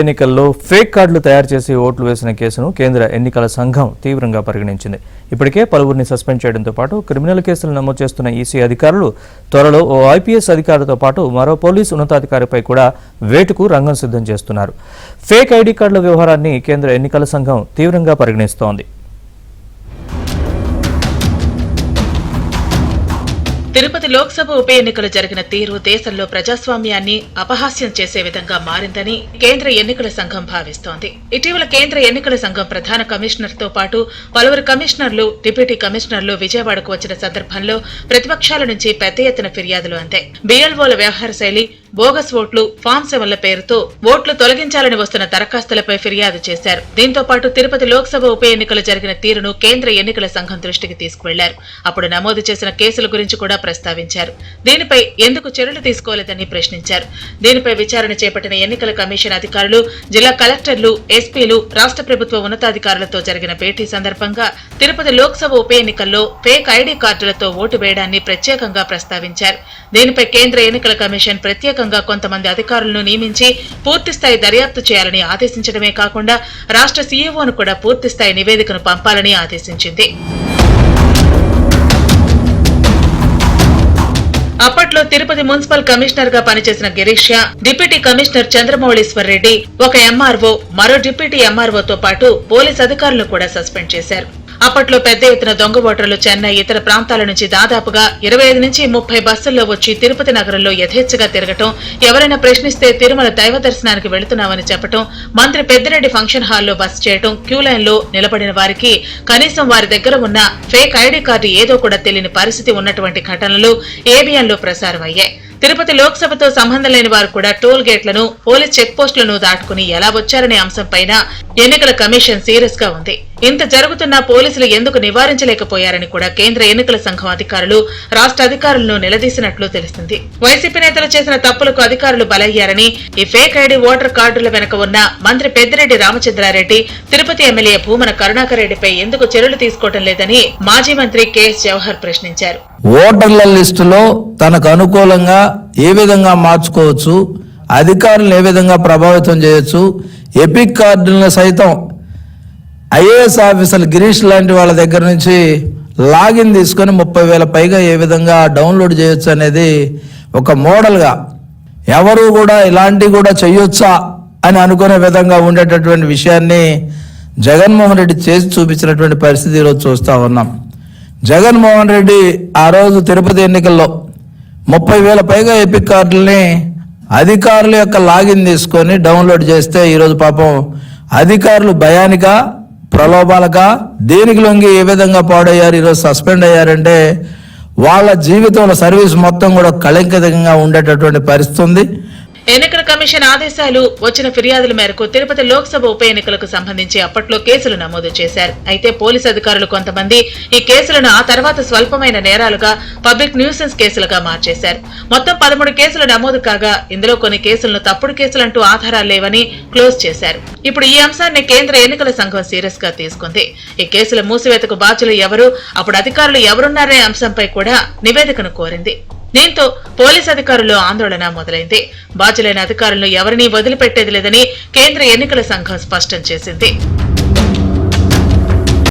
ఎన్నికల్లో ఫేక్ కార్డులు తయారు చేసి ఓట్లు వేసిన కేసును కేంద్ర ఎన్నికల సంఘం తీవ్రంగా పరిగణించింది. ఇప్పటికే పలువురిని సస్పెండ్ చేయడంతో పాటు క్రిమినల్ కేసులు నమోదు చేస్తున్న ఈసీ అధికారులు త్వరలో ఓ ఐపీఎస్ అధికారితో పాటు మరో పోలీసు ఉన్నతాధికారిపై కూడా వేటుకు రంగం సిద్ధం చేస్తున్నారు. ఫేక్ ఐడీ కార్డుల వ్యవహారాన్ని కేంద్ర ఎన్నికల సంఘం తీవ్రంగా పరిగణిస్తోంది. తిరుపతి లోక్సభ ఉప ఎన్నికలు జరిగిన తీరు దేశంలో ప్రజాస్వామ్యాన్ని అపహాస్యం చేసే విధంగా మారిందని కేంద్ర ఎన్నికల సంఘం భావిస్తోంది. ఇటీవల కేంద్ర ఎన్నికల సంఘం ప్రధాన కమిషనర్ తో పాటు పలువురు కమిషనర్లు, డిప్యూటీ కమిషనర్లు విజయవాడకు వచ్చిన సందర్భంలో ప్రతిపక్షాల నుంచి పెద్ద ఎత్తున ఫిర్యాదులు అందాయి. బీఎల్ఓల వ్యవహార శైలి, బోగస్ ఓట్లు, ఫామ్ 7ల పేరుతో ఓట్లు తొలగించాలని వస్తున్న దరఖాస్తులపై ఫిర్యాదు చేశారు. దీంతో పాటు తిరుపతి లోక్సభ ఉప ఎన్నికలు జరిగిన తీరును కేంద్ర ఎన్నికల సంఘం దృష్టికి తీసుకువెళ్లారు. అప్పుడు నమోదు చేసిన కేసుల గురించి కూడా ప్రస్తావించారు. దీనిపై ఎందుకు చర్యలు తీసుకోలేదని ప్రశ్నించారు. దీనిపై విచారణ చేపట్టిన ఎన్నికల కమిషన్ అధికారులు, జిల్లా కలెక్టర్లు, ఎస్పీలు, రాష్ట్ర ప్రభుత్వ ఉన్నతాధికారులతో జరిగిన భేటీ సందర్భంగా తిరుపతి లోక్సభ ఉప ఎన్నికల్లో ఫేక్ ఐడీ కార్డులతో ఓటు వేయడాన్ని ప్రత్యేకంగా ప్రస్తావించారు. దీనిపై కేంద్ర ఎన్నికల కమిషన్ ప్రత్యేకంగా కొంతమంది అధికారులను నియమించి పూర్తిస్థాయి దర్యాప్తు చేయాలని ఆదేశించడమే కాకుండా రాష్ట్ర సీఈఓను కూడా పూర్తిస్థాయి నివేదికను పంపాలని ఆదేశించింది. అప్పట్లో తిరుపతి మున్సిపల్ కమిషనర్ గా పనిచేసిన గిరీష్, డిప్యూటీ కమిషనర్ చంద్రమౌళీశ్వర్ రెడ్డి, ఒక ఎంఆర్ఓ, మరో డిప్యూటీ ఎంఆర్ఓతో పాటు పోలీస్ అధికారులను కూడా సస్పెండ్ చేశారు. అప్పట్లో పెద్ద ఎత్తున దొంగ ఓటర్లు చెన్నై, ఇతర ప్రాంతాల నుంచి దాదాపుగా 25 నుంచి 30 బస్సుల్లో వచ్చి తిరుపతి నగరంలో యథేచ్ఛగా తిరగటం, ఎవరైనా ప్రశ్నిస్తే తిరుమల దైవ దర్శనానికి వెళుతున్నామని చెప్పటం, మంత్రి పెద్దిరెడ్డి ఫంక్షన్ హాల్లో బస చేయటం, క్యూ లైన్ లో నిలబడిన వారికి కనీసం వారి దగ్గర ఉన్న ఫేక్ ఐడీ కార్డు ఏదో కూడా తెలియని పరిస్థితి ఉన్నటువంటి ఘటనలు ఏబిఎన్ లో ప్రసారం అయ్యాయి. తిరుపతి లోక్సభతో సంబంధం లేని వారు కూడా టోల్ గేట్లను, పోలీస్ చెక్ పోస్టులను దాటుకుని ఎలా వచ్చారనే అంశంపైన ఎన్నికల కమిషన్ సీరియస్ గా ఉంది. ఇంత జరుగుతున్నా పోలీసులు ఎందుకు నివారించలేకపోయారని కూడా కేంద్ర ఎన్నికల సంఘం అధికారులు, రాష్ట్ర అధికారులను నిలదీసినట్లు తెలుస్తుంది. వైసీపీ నేతలు చేసిన తప్పులకు అధికారులు బలయ్యారని, ఈ ఫేక్ ఐడీ ఓటర్ కార్డుల వెనక ఉన్న మంత్రి పెద్దిరెడ్డి రామచంద్రారెడ్డి, తిరుపతి ఎమ్మెల్యే భూమన కరుణాకర్ రెడ్డిపై ఎందుకు చర్యలు తీసుకోవడం లేదని మాజీ మంత్రి కెఎస్ జవహర్ ప్రశ్నించారు. ఓటర్ల లిస్టులో తనకు అనుకూలంగా ఏ విధంగా మార్చుకోవచ్చు, అధికారులను ఏ విధంగా ప్రభావితం చేయొచ్చు, ఎపిక్ కార్డులను సైతం ఐఏఎస్ ఆఫీసర్లు గిరీష్ లాంటి వాళ్ళ దగ్గర నుంచి లాగిన్ తీసుకొని 30,000 పైగా ఏ విధంగా డౌన్లోడ్ చేయొచ్చు అనేది ఒక మోడల్గా, ఎవరు కూడా ఇలాంటివి కూడా చెయ్యొచ్చా అని అనుకునే విధంగా ఉండేటటువంటి విషయాన్ని జగన్మోహన్ రెడ్డి చేసి చూపించినటువంటి పరిస్థితి ఈరోజు చూస్తూ ఉన్నాం. జగన్మోహన్ రెడ్డి ఆ రోజు తిరుపతి ఎన్నికల్లో 30,000 పైగా ఎపిక్ కార్డుల్ని అధికారుల యొక్క లాగిన్ తీసుకొని డౌన్లోడ్ చేస్తే ఈరోజు పాపం అధికారులు భయానిక, ప్రలోభాలక, దేనికి లొంగి ఏ విధంగా పాడయ్యారు, ఈరోజు సస్పెండ్ అయ్యారంటే వాళ్ళ జీవితంలో సర్వీస్ మొత్తం కూడా కళంకితంగా ఉండేటటువంటి పరిస్థితి ఉంది. ఎన్నికల కమిషన్ ఆదేశాలు వచ్చిన ఫిర్యాదుల మేరకు తిరుపతి లోక్సభ ఉప ఎన్నికలకు సంబంధించి అప్పట్లో కేసులు నమోదు చేశారు. అయితే పోలీసు అధికారులు కొంతమంది ఈ కేసులను ఆ తర్వాత స్వల్పమైన నేరాలుగా, పబ్లిక్ న్యూసెన్స్ కేసులుగా మార్చేశారు. మొత్తం 13 కేసులు నమోదు కాగా ఇందులో కొన్ని కేసులను తప్పుడు కేసులంటూ ఆధారాలు లేవని క్లోజ్ చేశారు. ఇప్పుడు ఈ అంశాన్ని కేంద్ర ఎన్నికల సంఘం సీరియస్ గా తీసుకుంది. ఈ కేసుల మూసివేతకు బాధ్యులు ఎవరు, అప్పుడు అధికారులు ఎవరున్నారనే అంశంపై కూడా నివేదికను కోరింది. దీంతో పోలీసు అధికారుల్లో ఆందోళన మొదలైంది. బాధ్యులైన అధికారులను ఎవరినీ వదిలిపెట్టేది లేదని కేంద్ర ఎన్నికల సంఘం స్పష్టం చేసింది.